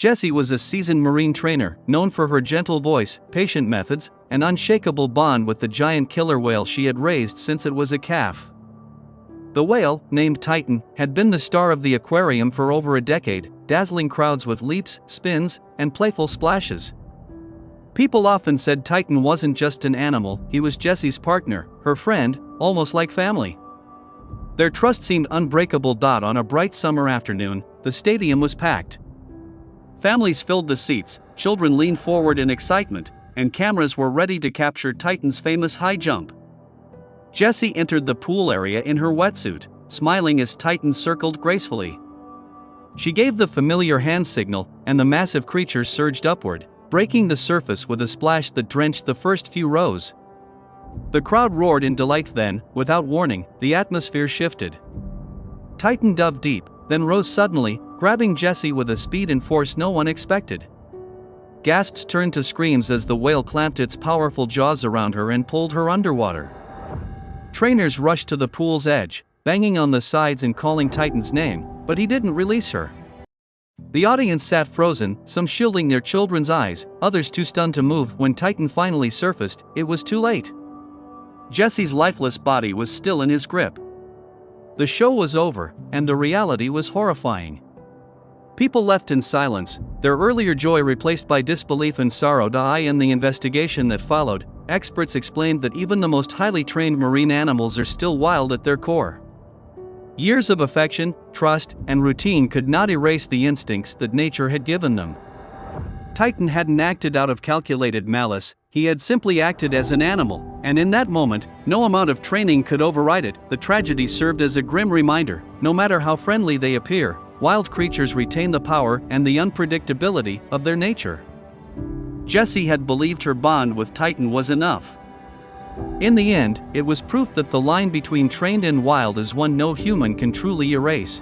Jessy was a seasoned marine trainer, known for her gentle voice, patient methods, and unshakable bond with the giant killer whale she had raised since it was a calf. The whale, named Titan, had been the star of the aquarium for over a decade, dazzling crowds with leaps, spins, and playful splashes. People often said Titan wasn't just an animal, he was Jessy's partner, her friend, almost like family. Their trust seemed unbreakable. On a bright summer afternoon, the stadium was packed. Families filled the seats, children leaned forward in excitement, and cameras were ready to capture Titan's famous high jump. Jessy entered the pool area in her wetsuit, smiling as Titan circled gracefully. She gave the familiar hand signal, and the massive creature surged upward, breaking the surface with a splash that drenched the first few rows. The crowd roared in delight. Then, without warning, the atmosphere shifted. Titan dove deep, then rose suddenly, grabbing Jessy with a speed and force no one expected. Gasps turned to screams as the whale clamped its powerful jaws around her and pulled her underwater. Trainers rushed to the pool's edge, banging on the sides and calling Titan's name, but he didn't release her. The audience sat frozen, some shielding their children's eyes, others too stunned to move. When Titan finally surfaced, it was too late. Jessy's lifeless body was still in his grip. The show was over, and the reality was horrifying. People left in silence, their earlier joy replaced by disbelief and sorrow. In the investigation that followed, experts explained that even the most highly trained marine animals are still wild at their core. Years of affection, trust, and routine could not erase the instincts that nature had given them. Titan hadn't acted out of calculated malice, he had simply acted as an animal, and in that moment, no amount of training could override it. The tragedy served as a grim reminder: no matter how friendly they appear, wild creatures retain the power and the unpredictability of their nature. Jessy had believed her bond with Titan was enough. In the end, it was proof that the line between trained and wild is one no human can truly erase.